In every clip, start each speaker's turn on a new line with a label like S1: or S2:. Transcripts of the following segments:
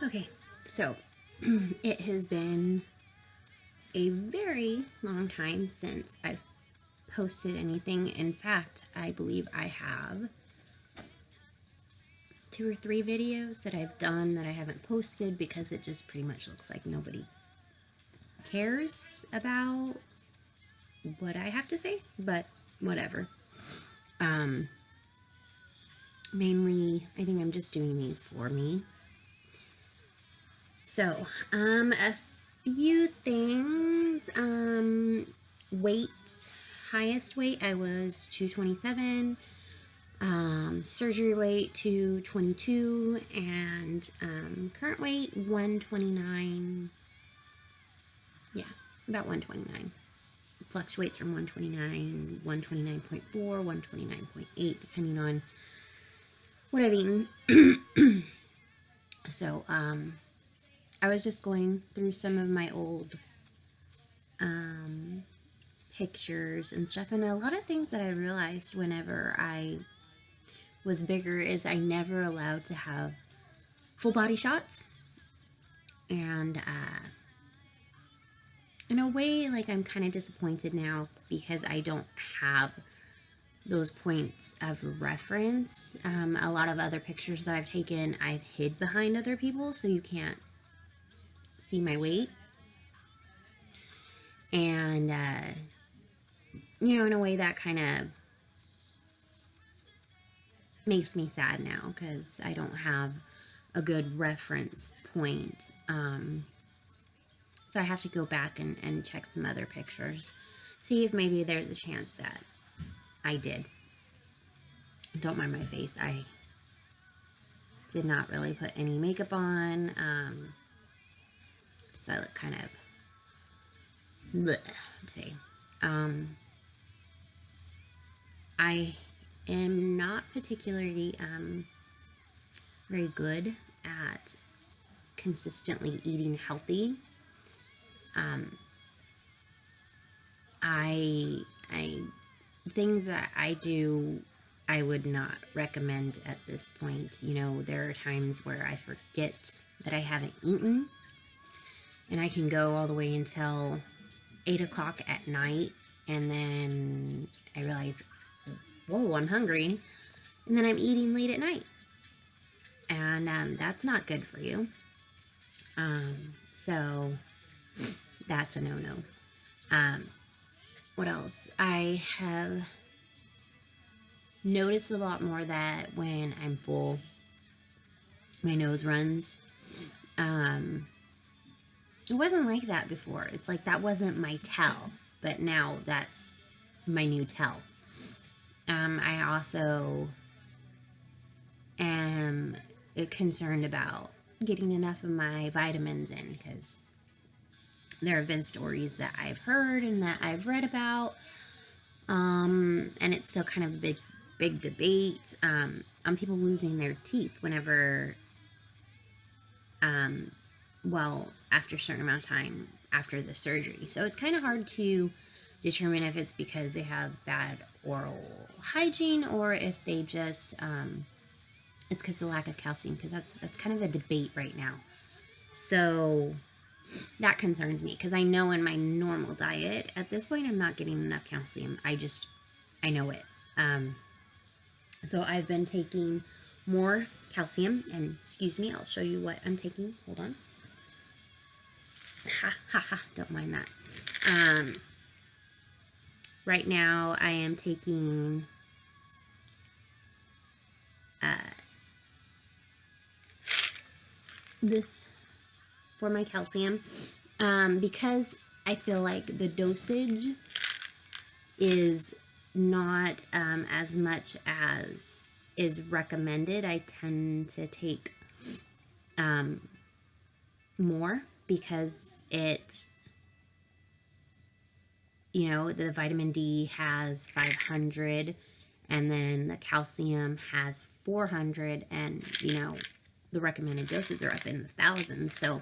S1: Okay, so it has been a very long time since I've posted anything. In fact, I believe I have 2 or 3 videos that I've done that I haven't posted because it just pretty much looks like nobody cares about what I have to say, but whatever. Mainly, I think I'm just doing these for me. So, a few things. Weight, highest weight, I was 227. Surgery weight 222, and current weight 129. Yeah, about 129. It fluctuates from 129, 129.4, 129.8, depending on what I've eaten. So, I was just going through some of my old pictures and stuff, and a lot of things that I realized whenever I was bigger is I never allowed to have full body shots. And in a way, like, I'm kind of disappointed now because I don't have those points of reference. A lot of other pictures that I've taken, I've hid behind other people so you can't see my weight. And in a way that kind of makes me sad now because I don't have a good reference point. So I have to go back and check some other pictures, see if maybe there's a chance that I did. Don't mind my face. I did not really put any makeup on, so I look kind of bleh today. I am not particularly very good at consistently eating healthy. I things that I do, I would not recommend at this point. There are times where I forget that I haven't eaten, and I can go all the way until 8 o'clock at night, and then I realize, whoa, I'm hungry, and then I'm eating late at night, and that's not good for you. So that's a no-no. What else? I have noticed a lot more that when I'm full, my nose runs. It wasn't like that before. It's like that wasn't my tell, but now that's my new tell. I also am concerned about getting enough of my vitamins in, because there have been stories that I've heard and that I've read about, and it's still kind of a big debate on people losing their teeth whenever, after a certain amount of time after the surgery. So it's kind of hard to determine if it's because they have bad oral hygiene or if they just, it's because of the lack of calcium, because that's kind of a debate right now. So that concerns me, because I know in my normal diet at this point I'm not getting enough calcium. I know it. So I've been taking more calcium, and excuse me, I'll show you what I'm taking. Hold on. Don't mind that. Right now I am taking this for my calcium, because I feel like the dosage is not as much as is recommended. I tend to take more because the vitamin D has 500, and then the calcium has 400, and the recommended doses are up in the thousands. So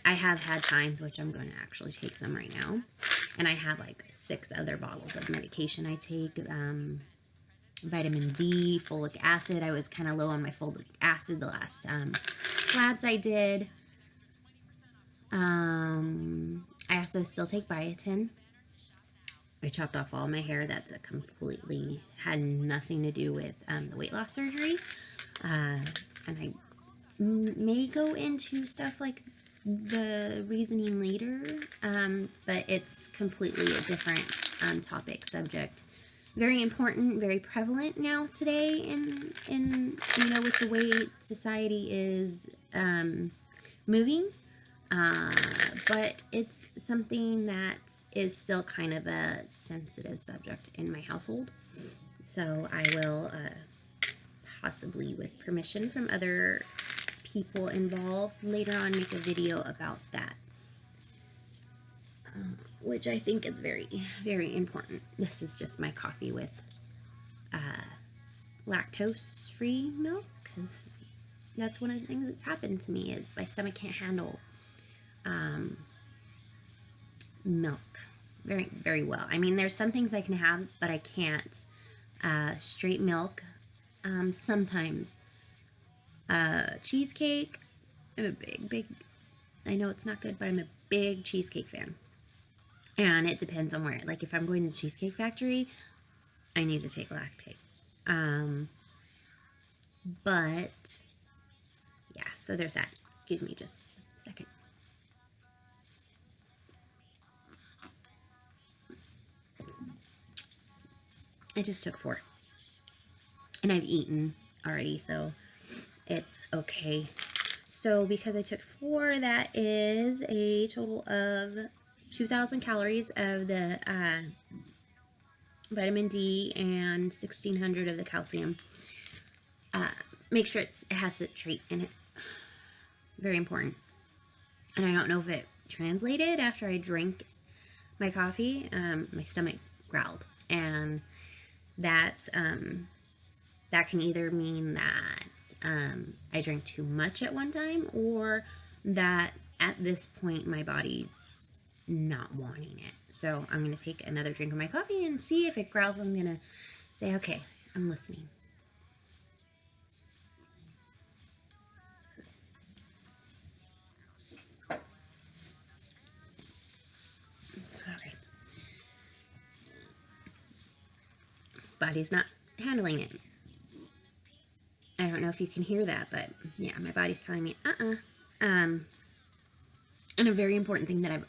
S1: I have had times, which I'm going to actually take some right now, and I have like 6 other bottles of medication I take. vitamin D, folic acid. I was kind of low on my folic acid the last labs I did. I also still take biotin. I chopped off all my hair. That's a completely, had nothing to do with the weight loss surgery. And I may go into stuff like the reasoning later, but it's completely a different topic, subject. Very important, very prevalent now today in with the way society is moving. But it's something that is still kind of a sensitive subject in my household. So I will, possibly with permission from other people involved, later on make a video about that. Which I think is very, very important. This is just my coffee with lactose-free milk, because that's one of the things that's happened to me, is my stomach can't handle milk very, very well. I mean, there's some things I can have, but I can't. Straight milk, sometimes. Cheesecake, I'm a big, I know it's not good, but I'm a big cheesecake fan. And it depends on where. Like, if I'm going to the Cheesecake Factory, I need to take lactate. But, yeah, so there's that. Excuse me just a second. I just took 4. And I've eaten already, so it's okay. So because I took 4, that is a total of 2,000 calories of the vitamin D and 1,600 of the calcium. Make sure it has citrate in it. Very important. And I don't know if it translated after I drank my coffee. My stomach growled, and that can either mean that I drank too much at one time, or that at this point my body's not wanting it. So I'm going to take another drink of my coffee and see if it growls. I'm going to say, okay, I'm listening. Okay. Body's not handling it. I don't know if you can hear that, but yeah, my body's telling me, And a very important thing that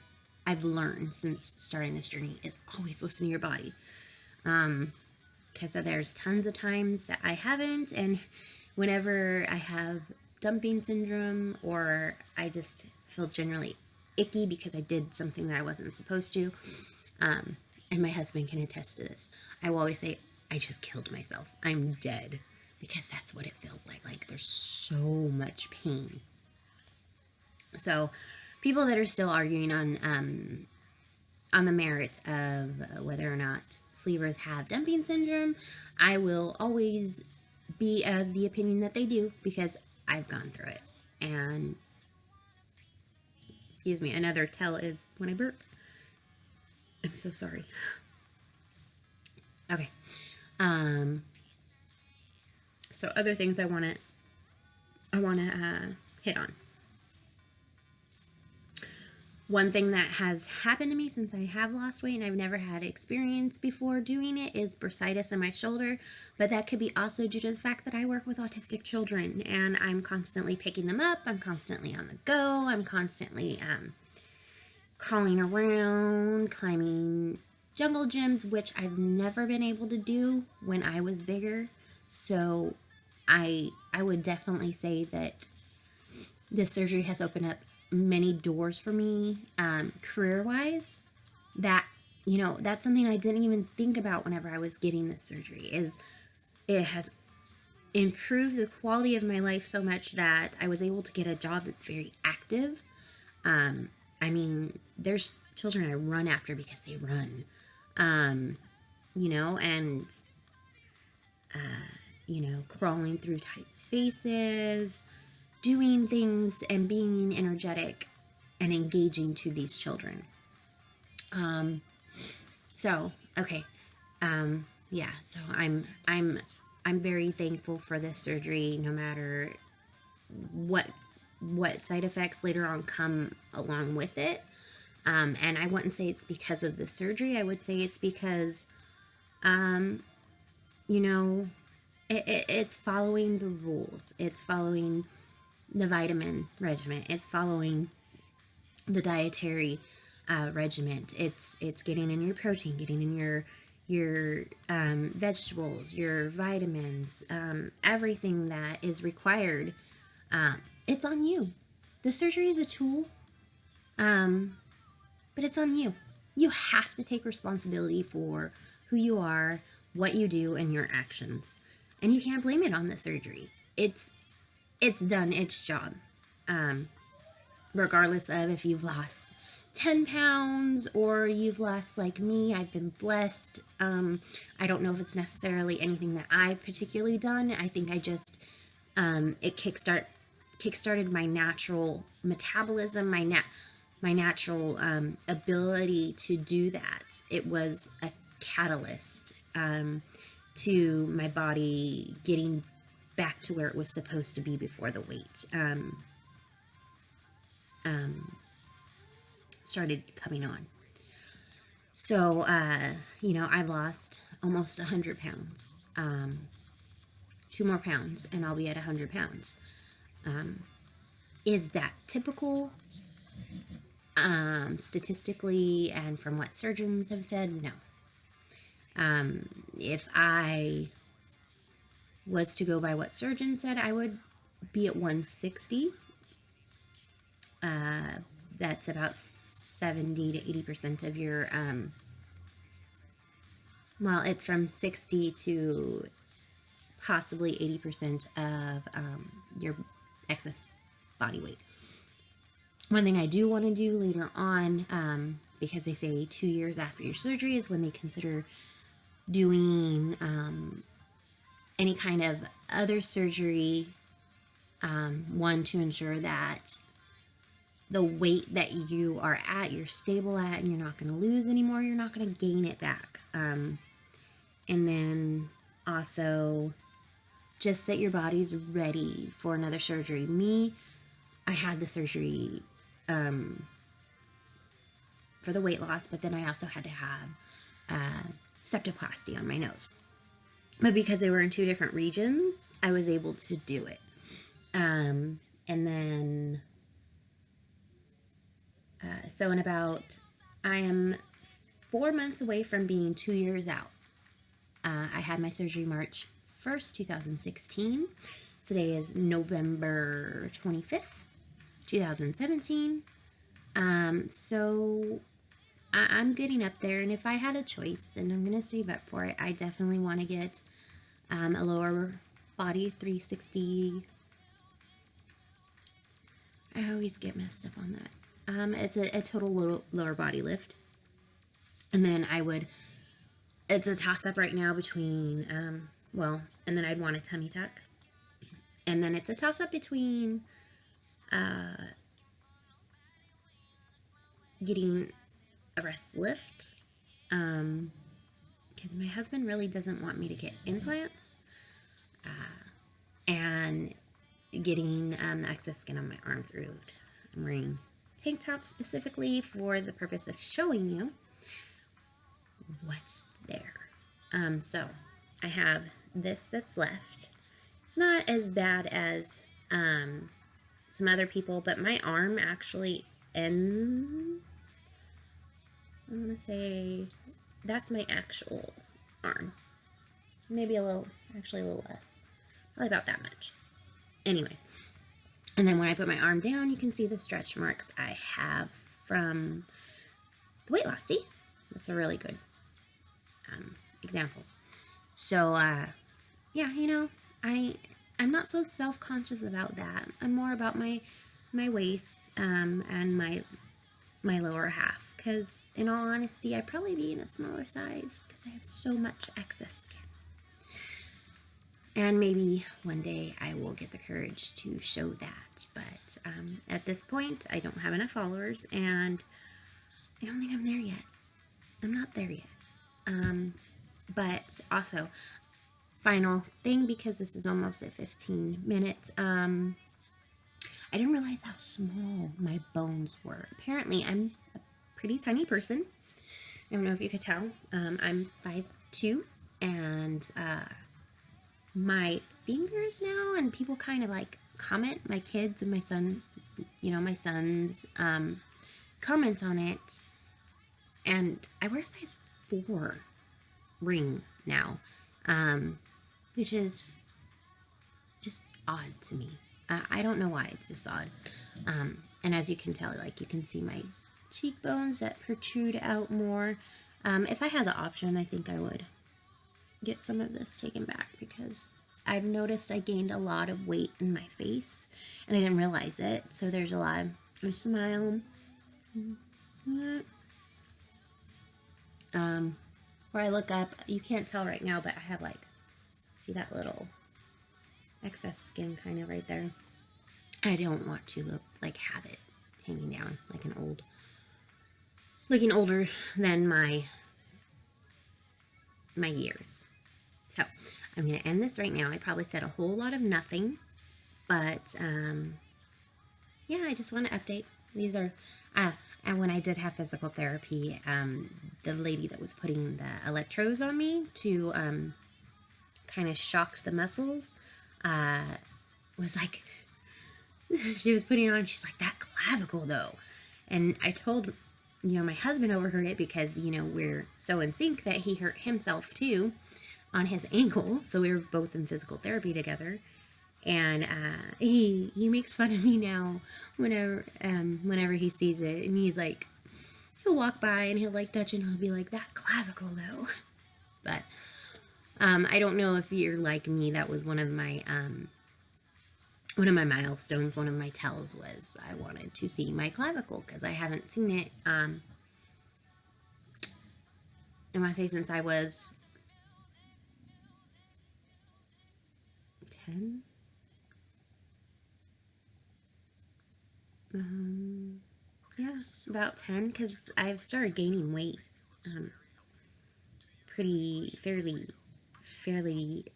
S1: I've learned since starting this journey is always listen to your body. Because there's tons of times that I haven't, and whenever I have dumping syndrome, or I just feel generally icky because I did something that I wasn't supposed to, and my husband can attest to this, I will always say, I just killed myself. I'm dead. Because that's what it feels like. Like, there's so much pain. So, people that are still arguing on the merit of whether or not sleevers have dumping syndrome, I will always be of the opinion that they do, because I've gone through it. And, excuse me, another tell is when I burp. I'm so sorry. Okay. So other things I want to hit on. One thing that has happened to me since I have lost weight, and I've never had experience before doing it, is bursitis in my shoulder. But that could be also due to the fact that I work with autistic children, and I'm constantly picking them up. I'm constantly on the go. I'm constantly crawling around, climbing jungle gyms, which I've never been able to do when I was bigger. So I would definitely say that this surgery has opened up many doors for me, career-wise. That, that's something I didn't even think about whenever I was getting this surgery, is it has improved the quality of my life so much that I was able to get a job that's very active. I mean, there's children I run after because they run, and crawling through tight spaces, doing things and being energetic and engaging to these children. So, okay. yeah, so I'm very thankful for this surgery, no matter what side effects later on come along with it. And I wouldn't say it's because of the surgery. I would say it's because, you know, it's following the rules. It's following the vitamin regimen. It's following the dietary regimen. It's getting in your protein, getting in your vegetables, your vitamins, everything that is required. It's on you. The surgery is a tool, but it's on you. You have to take responsibility for who you are, what you do, and your actions. And you can't blame it on the surgery. It's done its job. Regardless of if you've lost 10 pounds or you've lost, like me, I've been blessed. I don't know if it's necessarily anything that I've particularly done. I think I just, it kickstarted my natural metabolism, my natural ability to do that. It was a catalyst to my body getting back to where it was supposed to be before the weight started coming on. So, you know, I've lost almost 100 pounds. 2 more pounds and I'll be at 100 pounds. Is that typical? Statistically, and from what surgeons have said, no. If I was to go by what surgeons said, I would be at 160. That's about 70 to 80% of your, well, it's from 60 to possibly 80% of your excess body weight. One thing I do want to do later on, because they say 2 years after your surgery is when they consider doing any kind of other surgery, one, to ensure that the weight that you are at, you're stable at, and you're not going to lose anymore, you're not going to gain it back. And then also just that your body's ready for another surgery. Me, I had the surgery for the weight loss, but then I also had to have septoplasty on my nose. But because they were in 2 different regions, I was able to do it. And then, so in about, I am 4 months away from being 2 years out. I had my surgery March 1st, 2016. Today is November 25th, 2017. So I'm getting up there, and if I had a choice, and I'm going to save up for it, I definitely want to get a lower body 360. I always get messed up on that. It's a total lower body lift. And then it's a toss-up right now between, and then I'd want a tummy tuck. And then it's a toss-up between getting a breast lift, because my husband really doesn't want me to get implants, and getting the excess skin on my arms removed. I'm wearing tank top specifically for the purpose of showing you what's there. So I have this that's left. It's not as bad as some other people, but my arm actually ends, I want to say, that's my actual arm. Maybe actually a little less. Probably about that much. Anyway. And then when I put my arm down, you can see the stretch marks I have from the weight loss. See? That's a really good example. So, yeah, you know, I'm not so self-conscious about that. I'm more about my waist and my lower half. Because, in all honesty, I'd probably be in a smaller size because I have so much excess skin. And maybe one day I will get the courage to show that. But at this point, I don't have enough followers, and I don't think I'm there yet. I'm not there yet. But also, final thing, because this is almost at 15 minutes, I didn't realize how small my bones were. Apparently, I'm a pretty tiny person. I don't know if you could tell. I'm 5'2", and my fingers now, and people kind of like comment, my kids and my son, my son's comments on it, and I wear a size 4 ring now, which is just odd to me. I don't know why, it's just odd. And as you can tell, like, you can see my cheekbones that protrude out more. If I had the option, I think I would get some of this taken back, because I've noticed I gained a lot of weight in my face and I didn't realize it. So there's a lot of smile. Where I look up, you can't tell right now, but I have, like, see that little excess skin kind of right there. I don't want to look like have it hanging down like looking older than my years. So I'm going to end this right now. I probably said a whole lot of nothing, but yeah, I just want to update. These are, and when I did have physical therapy, the lady that was putting the electrodes on me to kind of shock the muscles, was like, she was putting it on, she's like, that clavicle though. And I told, my husband overheard it, because, we're so in sync that he hurt himself too on his ankle. So we were both in physical therapy together. And he makes fun of me now whenever he sees it. And he's like, he'll walk by and he'll like touch it and he'll be like, that clavicle though. But I don't know if you're like me. That was one of my milestones, one of my tells was I wanted to see my clavicle, because I haven't seen it, I want to say since I was 10. Yeah, about 10, because I've started gaining weight fairly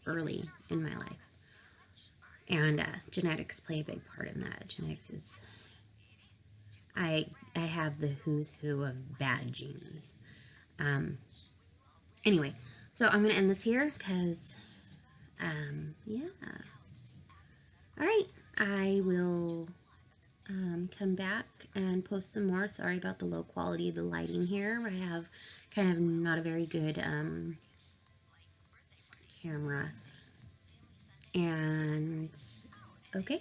S1: early in my life. And genetics play a big part in that. Genetics is, I have the who's who of bad genes. Anyway, so I'm going to end this here, because, yeah. Alright, I will come back and post some more. Sorry about the low quality of the lighting here. I have kind of not a very good camera. And okay,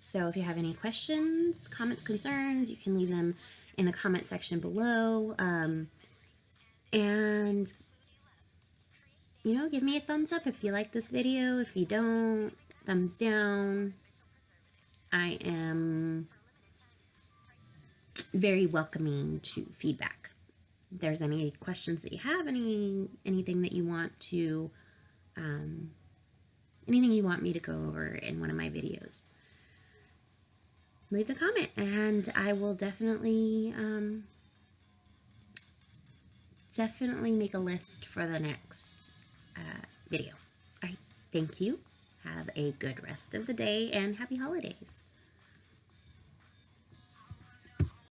S1: so if you have any questions, comments, concerns, you can leave them in the comment section below. And give me a thumbs up if you like this video. If you don't, thumbs down. I am very welcoming to feedback. If there's any questions that you have, anything that you want to anything you want me to go over in one of my videos, leave a comment, and I will definitely make a list for the next video. All right, thank you. Have a good rest of the day, and happy holidays.